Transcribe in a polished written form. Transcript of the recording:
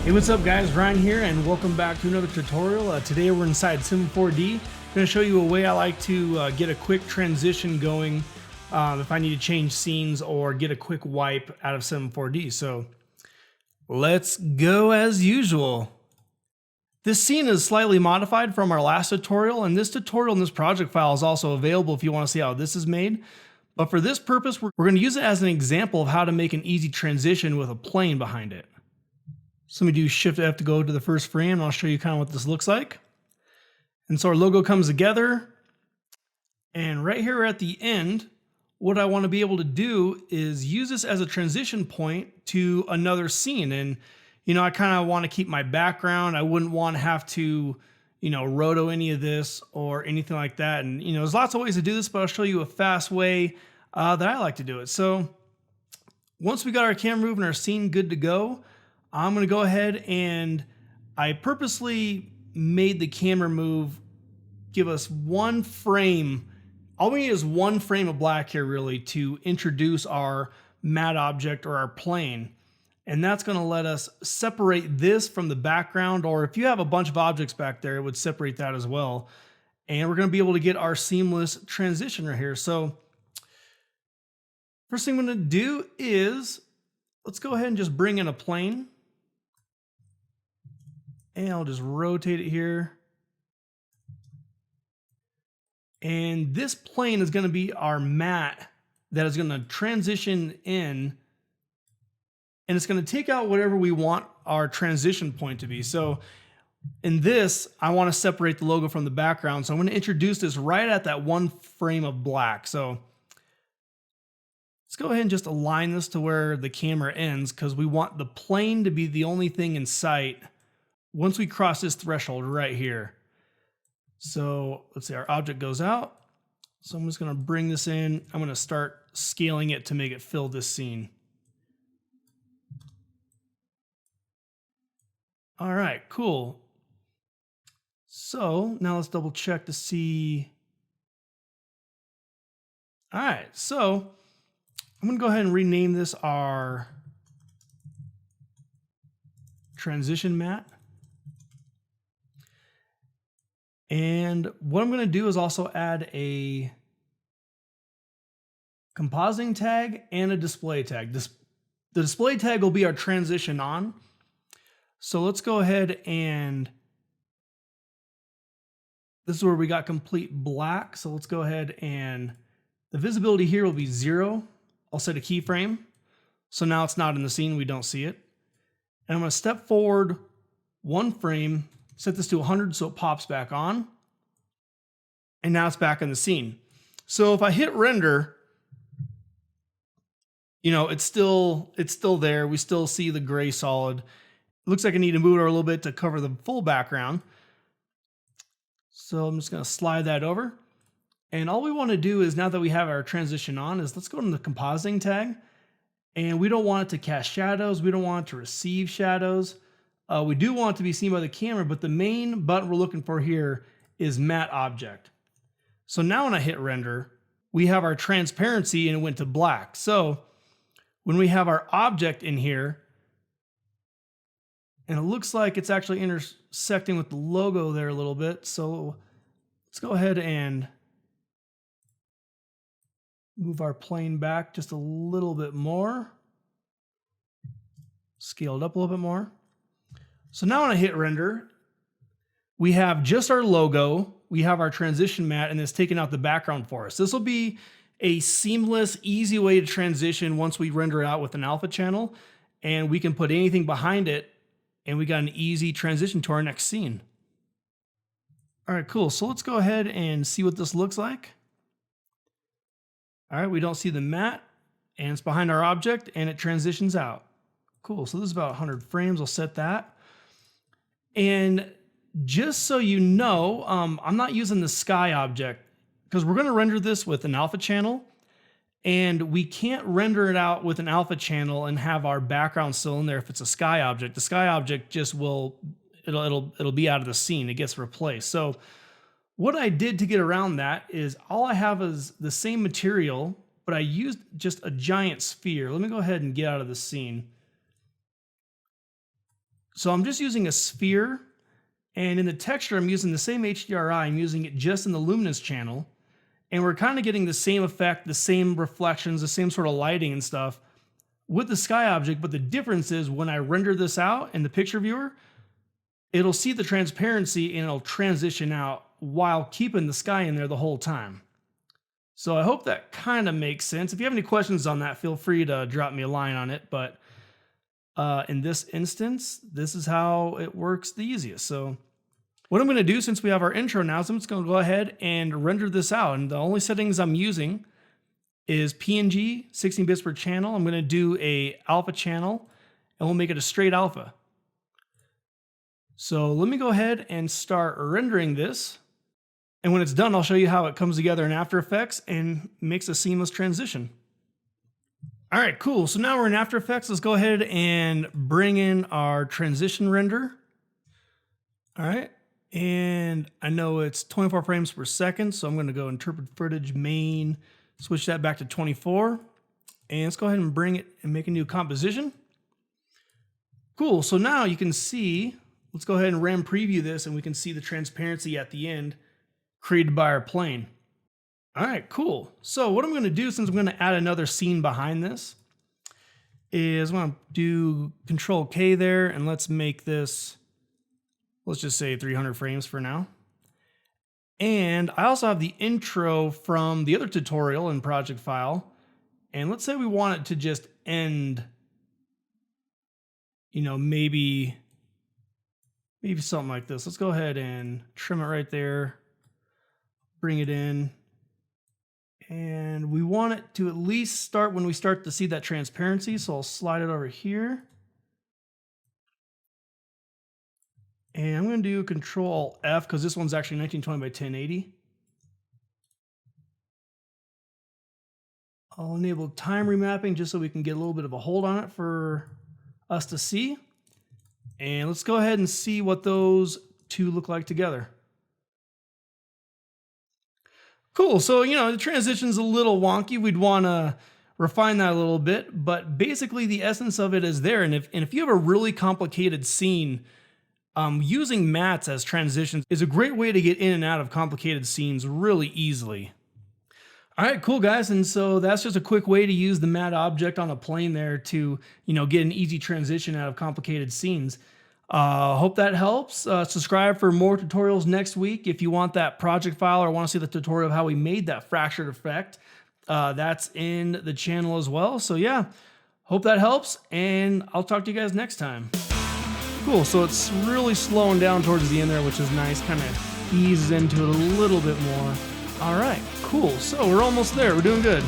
Hey, what's up guys, Ryan here and welcome back to another tutorial. Today we're inside Cinema 4D. I'm going to show you a way I like to get a quick transition going if I need to change scenes or get a quick wipe out of Cinema 4D. So let's go as usual. This scene is slightly modified from our last tutorial, and this tutorial in this project file is also available if you want to see how this is made. But for this purpose, we're going to use it as an example of how to make an easy transition with a plane behind it. So let me do Shift F to go to the first frame, and I'll show you kind of what this looks like. And so our logo comes together, and right here at the end, what I want to be able to do is use this as a transition point to another scene. And, you know, I kind of want to keep my background. I wouldn't want to have to, you know, roto any of this or anything like that. And, you know, there's lots of ways to do this, but I'll show you a fast way that I like to do it. So once we got our camera moving, our scene good to go, I'm going to go ahead and I purposely made the camera move give us one frame. All we need is one frame of black here really to introduce our matte object or our plane. And that's going to let us separate this from the background, or if you have a bunch of objects back there, it would separate that as well. And we're going to be able to get our seamless transition right here. So first thing I'm going to do is let's go ahead and just bring in a plane. And I'll just rotate it here. And this plane is going to be our matte that is going to transition in. And it's going to take out whatever we want our transition point to be. So in this, I want to separate the logo from the background. So I'm going to introduce this right at that one frame of black. So let's go ahead and just align this to where the camera ends, because we want the plane to be the only thing in sight once we cross this threshold right here. So let's say our object goes out. So I'm just going to bring this in. I'm going to start scaling it to make it fill this scene. All right, cool. So now let's double check to see. All right, so I'm going to go ahead and rename this our transition matte. And what I'm going to do is also add a compositing tag and a display tag. The display tag will be our transition on. So let's go ahead and this is where we got complete black. So let's go ahead and the visibility here will be 0. I'll set a keyframe. So now it's not in the scene. We don't see it. And I'm going to step forward one frame, set this to 100 so it pops back on. And now it's back in the scene. So if I hit render, you know, it's still there. We still see the gray solid. It looks like I need to move it a little bit to cover the full background. So I'm just going to slide that over. And all we want to do is, now that we have our transition on, is let's go to the compositing tag. And we don't want it to cast shadows. We don't want it to receive shadows. We do want it to be seen by the camera, but the main button we're looking for here is matte object. So now when I hit render, we have our transparency and it went to black. So when we have our object in here, and it looks like it's actually intersecting with the logo there a little bit. So let's go ahead and move our plane back just a little bit more. Scale it up a little bit more. So now when I hit render, we have just our logo, we have our transition matte, and it's taking out the background for us. This will be a seamless, easy way to transition once we render it out with an alpha channel, and we can put anything behind it, and we got an easy transition to our next scene. All right, cool. So let's go ahead and see what this looks like. All right, we don't see the matte, and it's behind our object, and it transitions out. Cool, so this is about 100 frames. I'll set that. And just so you know, I'm not using the sky object because we're going to render this with an alpha channel, and we can't render it out with an alpha channel and have our background still in there if it's a sky object. The sky object just will, it'll be out of the scene. It gets replaced. So what I did to get around that is all I have is the same material, but I used just a giant sphere. Let me go ahead and get out of the scene. So I'm just using a sphere, and in the texture, I'm using the same HDRI. I'm using it just in the luminance channel. And we're kind of getting the same effect, the same reflections, the same sort of lighting and stuff with the sky object. But the difference is when I render this out in the picture viewer, it'll see the transparency and it'll transition out while keeping the sky in there the whole time. So I hope that kind of makes sense. If you have any questions on that, feel free to drop me a line on it. But in this instance, this is how it works the easiest. So what I'm going to do, since we have our intro now, is I'm just going to go ahead and render this out. And the only settings I'm using is PNG, 16 bits per channel. I'm going to do a alpha channel, and we'll make it a straight alpha. So let me go ahead and start rendering this. And when it's done, I'll show you how it comes together in After Effects and makes a seamless transition. All right, cool. So now we're in After Effects. Let's go ahead and bring in our transition render. All right. And I know it's 24 frames per second, so I'm going to go interpret footage main, switch that back to 24. And let's go ahead and bring it and make a new composition. Cool. So now you can see, let's go ahead and RAM preview this, and we can see the transparency at the end created by our plane. All right, cool. So what I'm going to do, since I'm going to add another scene behind this, is I'm going to do Control K there, and let's make this, let's just say 300 frames for now. And I also have the intro from the other tutorial in project file. And let's say we want it to just end, you know, maybe something like this. Let's go ahead and trim it right there. Bring it in, and we want it to at least start when we start to see that transparency. So I'll slide it over here, and I'm going to do Control F because this one's actually 1920 by 1080. I'll enable time remapping just so we can get a little bit of a hold on it for us to see. And let's go ahead and see what those two look like together. Cool. So, you know, the transition's a little wonky. We'd want to refine that a little bit, but basically the essence of it is there. And if you have a really complicated scene, using mattes as transitions is a great way to get in and out of complicated scenes really easily. All right, cool guys. And so that's just a quick way to use the matte object on a plane there to, you know, get an easy transition out of complicated scenes. Hope that helps. Subscribe for more tutorials next week. If you want that project file or want to see the tutorial of how we made that fractured effect, that's in the channel as well. So yeah, hope that helps, and I'll talk to you guys next time. Cool, so it's really slowing down towards the end there, which is nice. Kind of eases into it a little bit more. All right, cool. So we're almost there. We're doing good.